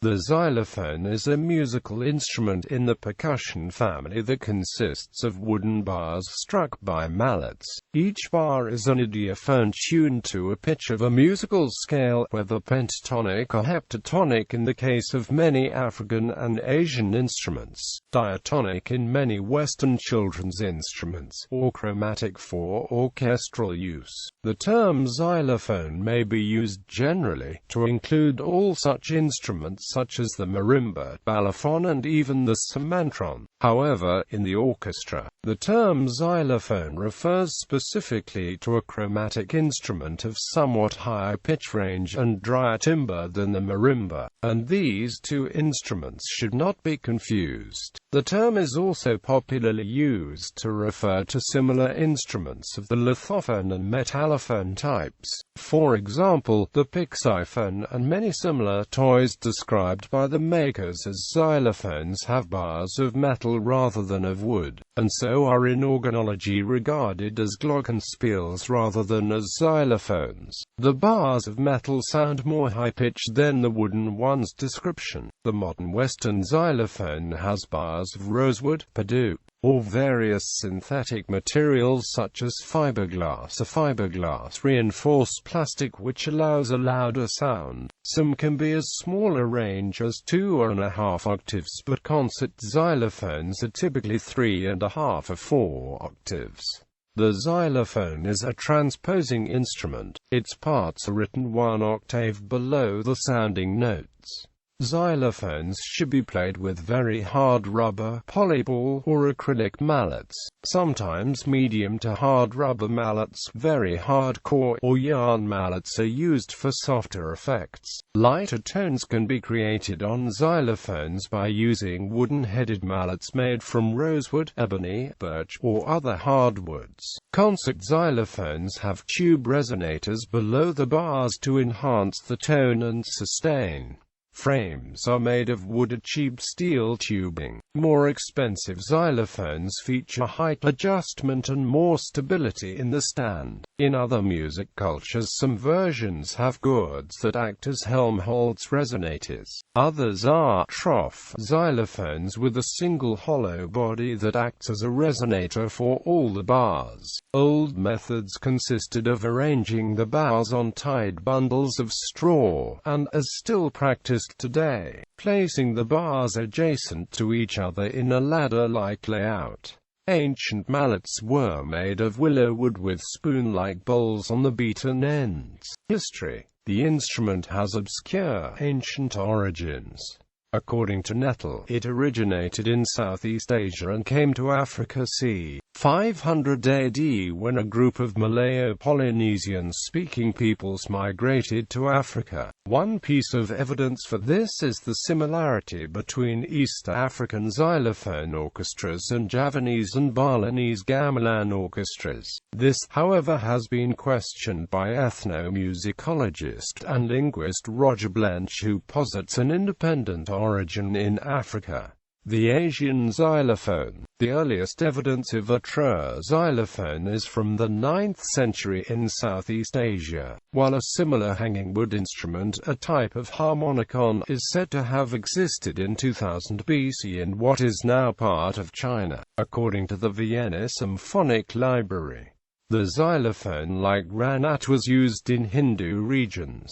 The xylophone is a musical instrument in the percussion family that consists of wooden bars struck by mallets. Each bar is an idiophone tuned to a pitch of a musical scale, whether pentatonic or heptatonic in the case of many African and Asian instruments, diatonic in many Western children's instruments, or chromatic for orchestral use. The term xylophone may be used generally to include all such instruments such as the marimba, balafon and even the semantron. However, in the orchestra, the term xylophone refers specifically to a chromatic instrument of somewhat higher pitch range and drier timbre than the marimba, and these two instruments should not be confused. The term is also popularly used to refer to similar instruments of the lithophone and metallophone types. For example, the pixophone and many similar toys described by the makers as xylophones have bars of metal rather than of wood, and so are in organology regarded as glockenspiels rather than as xylophones. The bars of metal sound more high-pitched than the wooden ones. Description: the modern Western xylophone has bars of rosewood, purdue, or various synthetic materials such as fiberglass or fiberglass-reinforced plastic, which allows a louder sound. Some can be as small a range as 2.5 octaves, but concert xylophones are typically 3.5 or 4 octaves. The xylophone is a transposing instrument. Its parts are written 1 octave below the sounding notes. Xylophones should be played with very hard rubber, polyball, or acrylic mallets. Sometimes medium to hard rubber mallets, very hardcore, or yarn mallets are used for softer effects. Lighter tones can be created on xylophones by using wooden-headed mallets made from rosewood, ebony, birch, or other hardwoods. Concert xylophones have tube resonators below the bars to enhance the tone and sustain. Frames are made of wood or cheap steel tubing. More expensive xylophones feature height adjustment and more stability in the stand. In other music cultures, some versions have gourds that act as Helmholtz resonators. Others are trough xylophones with a single hollow body that acts as a resonator for all the bars. Old methods consisted of arranging the bars on tied bundles of straw, and, as still practiced today, placing the bars adjacent to each other in a ladder-like layout. Ancient mallets were made of willow wood with spoon-like bowls on the beaten ends. History: the instrument has obscure, ancient origins. According to Nettle, it originated in Southeast Asia and came to Africa c. 500 AD when a group of Malayo-Polynesian-speaking peoples migrated to Africa. One piece of evidence for this is the similarity between East African xylophone orchestras and Javanese and Balinese gamelan orchestras. This, however, has been questioned by ethnomusicologist and linguist Roger Blench, who posits an independent origin in Africa. The Asian xylophone. The earliest evidence of a true xylophone is from the 9th century in Southeast Asia, while a similar hanging wood instrument, a type of harmonicon, is said to have existed in 2000 BC in what is now part of China, according to the Vienna Symphonic Library. The xylophone, like ranat, was used in Hindu regions.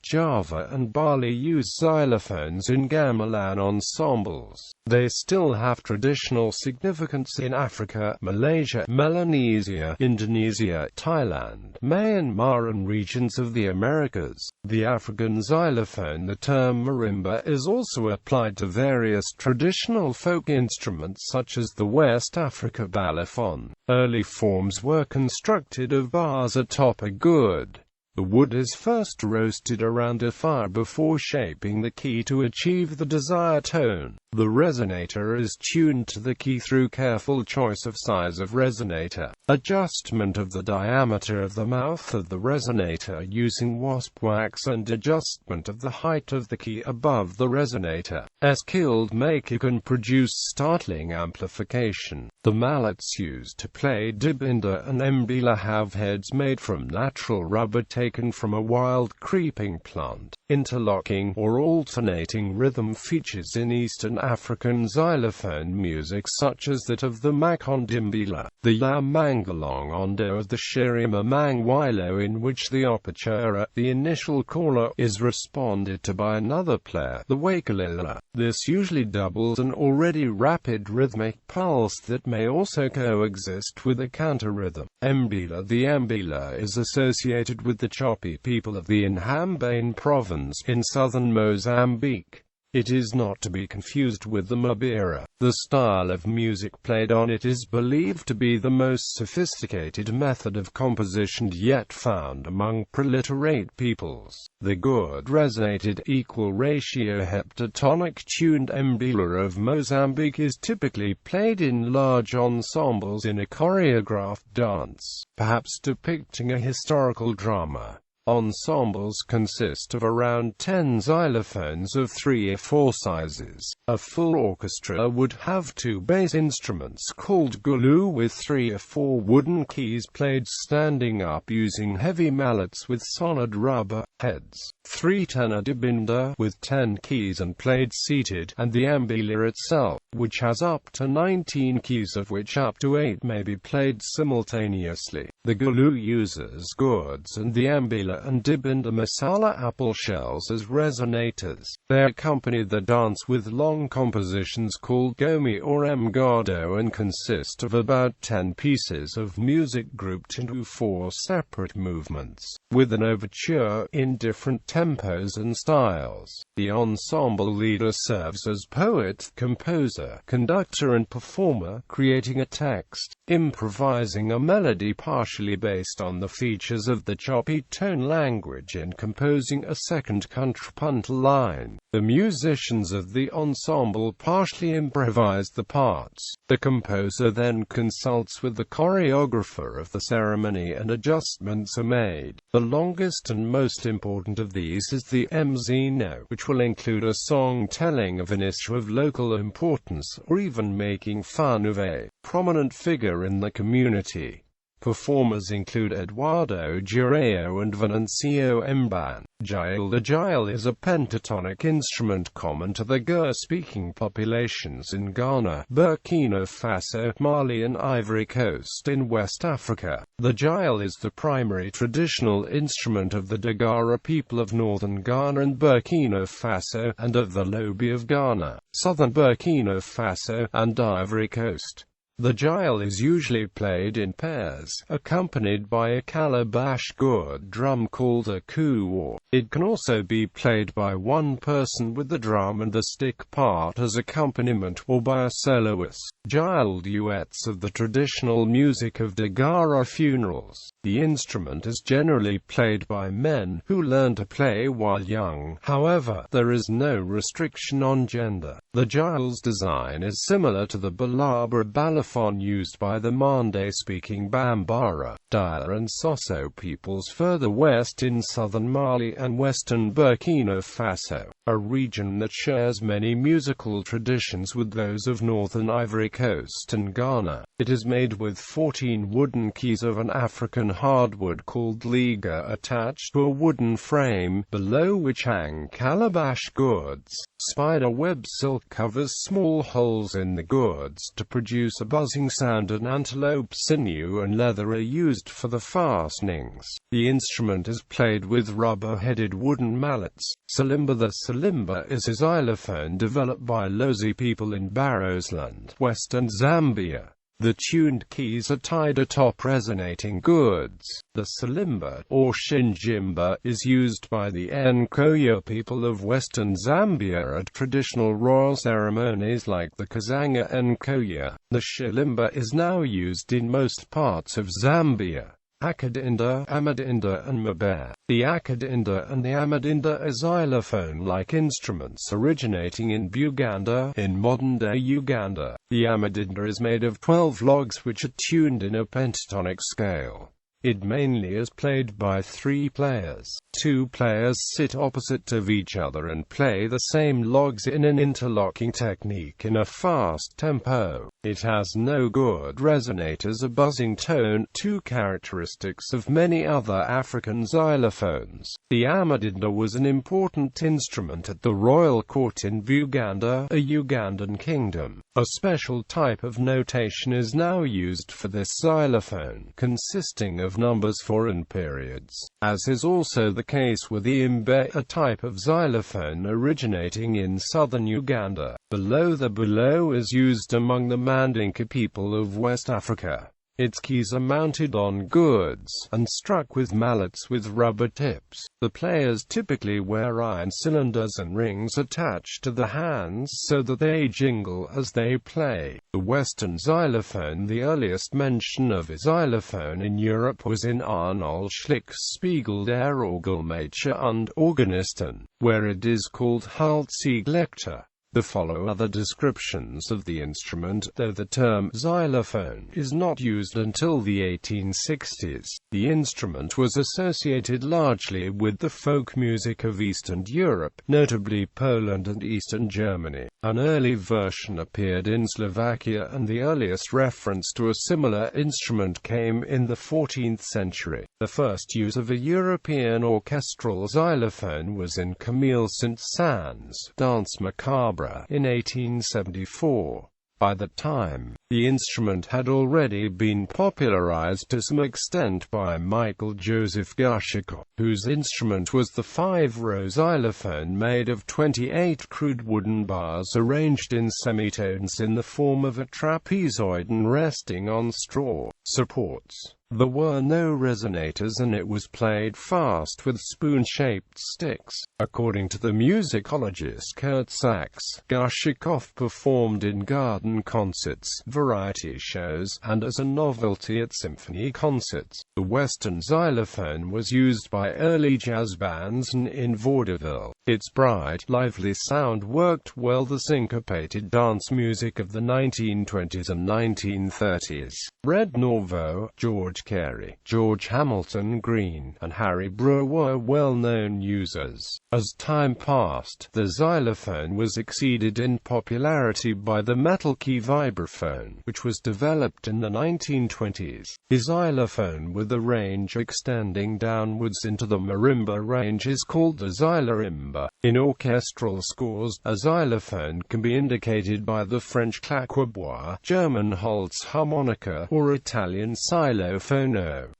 Java and Bali use xylophones in gamelan ensembles. They still have traditional significance in Africa, Malaysia, Melanesia, Indonesia, Thailand, Myanmar and regions of the Americas. The African xylophone. The term marimba is also applied to various traditional folk instruments such as the West Africa balafon. Early forms were constructed of bars atop a gourd. The wood is first roasted around a fire before shaping the key to achieve the desired tone. The resonator is tuned to the key through careful choice of size of resonator, adjustment of the diameter of the mouth of the resonator using wasp wax, and adjustment of the height of the key above the resonator. A skilled maker can produce startling amplification. The mallets used to play dibinda and mbita have heads made from natural rubber taken from a wild creeping plant. Interlocking or alternating rhythm features in Eastern African xylophone music, such as that of the Makondimbila, the Yamangalong Ondo, of the Shirima Mangwilo, in which the apertura, the initial caller, is responded to by another player, the wakalila. This usually doubles an already rapid rhythmic pulse that may also coexist with a counter-rhythm. Mbita. The Mbita is associated with the Chopi people of the Inhambane province in southern Mozambique. It is not to be confused with the Mbira. The style of music played on it is believed to be the most sophisticated method of composition yet found among preliterate peoples. The good resonated equal ratio heptatonic tuned mbila of Mozambique is typically played in large ensembles in a choreographed dance, perhaps depicting a historical drama. Ensembles consist of around 10 xylophones of 3 or 4 sizes. A full orchestra would have 2 bass instruments called gulu with 3 or 4 wooden keys played standing up using heavy mallets with solid rubber heads. 3 tenor dibinda with 10 keys and played seated, and the mbila itself, which has up to 19 keys, of which up to 8 may be played simultaneously. The gulu uses gourds and the mbila and dibinda masala apple shells as resonators. They accompany the dance with long compositions called gomi or mgado and consist of about 10 pieces of music grouped into 4 separate movements, with an overture in different tempos and styles. The ensemble leader serves as poet, composer, conductor and performer, creating a text, improvising a melody partially based on the features of the choppy tone language, and composing a second contrapuntal line. The musicians of the ensemble partially improvise the parts. The composer then consults with the choreographer of the ceremony and adjustments are made. The longest and most important of these is the mzino, which will include a song telling of an issue of local importance, or even making fun of a prominent figure in the community. Performers include Eduardo Girao and Venancio Mban. Gyal. The gyal is a pentatonic instrument common to the Gur-speaking populations in Ghana, Burkina Faso, Mali and Ivory Coast in West Africa. The gyal is the primary traditional instrument of the Dagara people of northern Ghana and Burkina Faso, and of the Lobi of Ghana, southern Burkina Faso, and Ivory Coast. The gyal is usually played in pairs, accompanied by a calabash gourd drum called a kuwa. It can also be played by one person with the drum and the stick part as accompaniment, or by a soloist. Gyal duets of the traditional music of Dagara funerals. The instrument is generally played by men, who learn to play while young. However, there is no restriction on gender. The gyal's design is similar to the balaba balafon used by the Mande-speaking Bambara, Dier and Soso peoples further west in southern Mali and western Burkina Faso, a region that shares many musical traditions with those of northern Ivory Coast and Ghana. It is made with 14 wooden keys of an African hardwood called liga attached to a wooden frame, below which hang calabash gourds. Spider web silk covers small holes in the gourds to produce a buzzing sound, and antelope sinew and leather are used for the fastenings. The instrument is played with rubber-headed wooden mallets. Salimba. The salimba is a xylophone developed by Lozi people in Barrowsland, western Zambia. The tuned keys are tied atop resonating gourds. The salimba, or shinjimba, is used by the Nkoya people of western Zambia at traditional royal ceremonies like the Kazanga Nkoya. The shilimba is now used in most parts of Zambia. Akadinda, Amadinda and Mbita. The Akadinda and the Amadinda are xylophone-like instruments originating in Buganda, in modern-day Uganda. The Amadinda is made of 12 logs which are tuned in a pentatonic scale. It mainly is played by 3 players. 2 players sit opposite of each other and play the same logs in an interlocking technique in a fast tempo. It has no good resonators or buzzing tone, 2 characteristics of many other African xylophones. The Amadinda was an important instrument at the royal court in Buganda, a Ugandan kingdom. A special type of notation is now used for this xylophone, consisting of numbers for and periods, as is also the case with the Mbita, a type of xylophone originating in southern Uganda. The below is used among the Mandinka people of West Africa. Its keys are mounted on goods, and struck with mallets with rubber tips. The players typically wear iron cylinders and rings attached to the hands so that they jingle as they play. The Western xylophone. The earliest mention of a xylophone in Europe was in Arnold Schlick's Spiegel der Orgelmacher und Organisten, where it is called Halszieglechter. The follow other descriptions of the instrument, though the term xylophone is not used until the 1860s. The instrument was associated largely with the folk music of Eastern Europe, notably Poland and Eastern Germany. An early version appeared in Slovakia, and the earliest reference to a similar instrument came in the 14th century. The first use of a European orchestral xylophone was in Camille Saint-Saëns' Danse Macabre in 1874. By that time, the instrument had already been popularized to some extent by Michael Joseph Gershikoff, whose instrument was the 5-row xylophone made of 28 crude wooden bars arranged in semitones in the form of a trapezoid and resting on straw supports. There were no resonators and it was played fast with spoon-shaped sticks. According to the musicologist Kurt Sachs, Gershikoff performed in garden concerts, variety shows, and as a novelty at symphony concerts. The Western xylophone was used by early jazz bands and in vaudeville. Its bright, lively sound worked well the syncopated dance music of the 1920s and 1930s. Red Norvo, George Carey, George Hamilton Green, and Harry Brewer were well-known users. As time passed, the xylophone was exceeded in popularity by the metal key vibraphone, which was developed in the 1920s. The xylophone with a range extending downwards into the marimba range is called the xylorimba. In orchestral scores, a xylophone can be indicated by the French claquebois, German Holz harmonica, or Italian xylofono.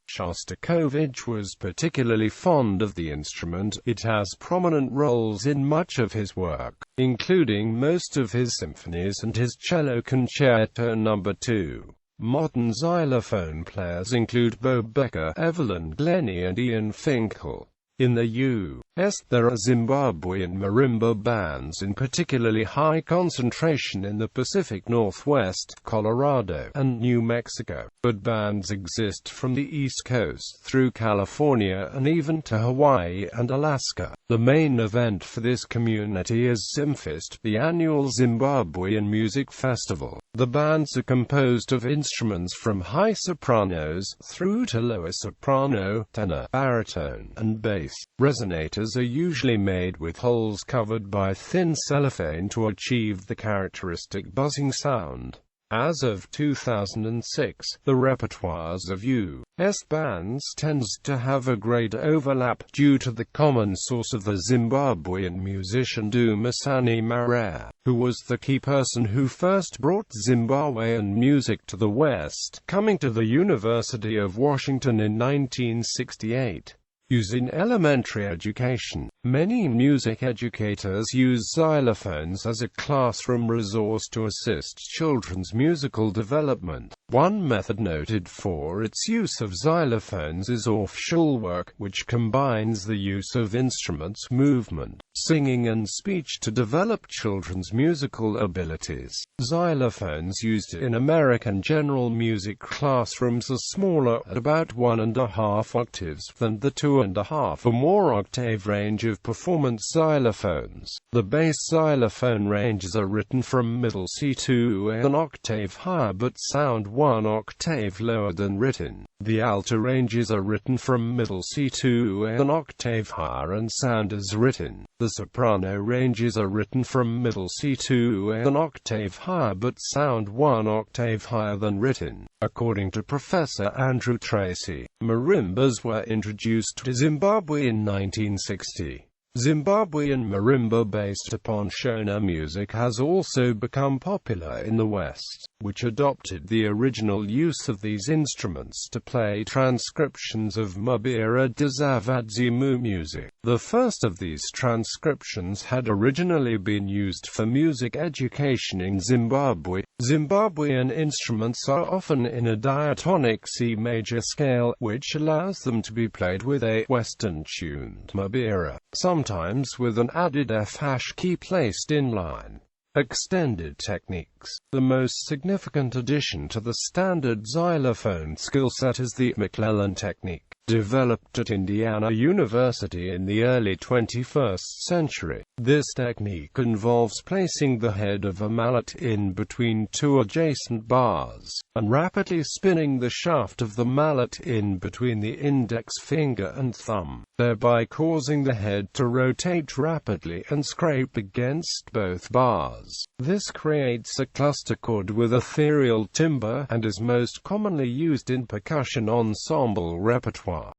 Shostakovich was particularly fond of the instrument. It has prominent roles in much of his work, including most of his symphonies and his cello concerto No. 2. Modern xylophone players include Bo Becker, Evelyn Glennie and Ian Finkel. In the U.S., there are Zimbabwean marimba bands in particularly high concentration in the Pacific Northwest, Colorado, and New Mexico, but bands exist from the East Coast through California and even to Hawaii and Alaska. The main event for this community is Zimfest, the annual Zimbabwean music festival. The bands are composed of instruments from high sopranos through to lower soprano, tenor, baritone, and bass. Resonators are usually made with holes covered by thin cellophane to achieve the characteristic buzzing sound. As of 2006, the repertoires of U.S. bands tends to have a great overlap, due to the common source of the Zimbabwean musician Dumisani Marere, who was the key person who first brought Zimbabwean music to the West, coming to the University of Washington in 1968. Use in elementary education. Many music educators use xylophones as a classroom resource to assist children's musical development. One method noted for its use of xylophones is orchestral work, which combines the use of instruments, movement, singing and speech to develop children's musical abilities. Xylophones used in American general music classrooms are smaller, at about 1.5 octaves, than the 2.5 or more octave range of performance xylophones. The bass xylophone ranges are written from middle C to an octave higher but sound 1 octave lower than written. The alto ranges are written from middle C to an octave higher and sound as written. The soprano ranges are written from middle C to an octave higher but sound 1 octave higher than written. According to Professor Andrew Tracy, marimbas were introduced to Zimbabwe in 1960. Zimbabwean marimba based upon Shona music has also become popular in the West, which adopted the original use of these instruments to play transcriptions of Mbita Dzavadzimu music. The first of these transcriptions had originally been used for music education in Zimbabwe. Zimbabwean instruments are often in a diatonic C major scale, which allows them to be played with a Western-tuned Mbita, sometimes with an added F# key placed in line. Extended techniques. The most significant addition to the standard xylophone skill set is the McClellan technique, developed at Indiana University in the early 21st century. This technique involves placing the head of a mallet in between two adjacent bars, and rapidly spinning the shaft of the mallet in between the index finger and thumb, thereby causing the head to rotate rapidly and scrape against both bars. This creates a cluster chord with ethereal timbre, and is most commonly used in percussion ensemble repertoire.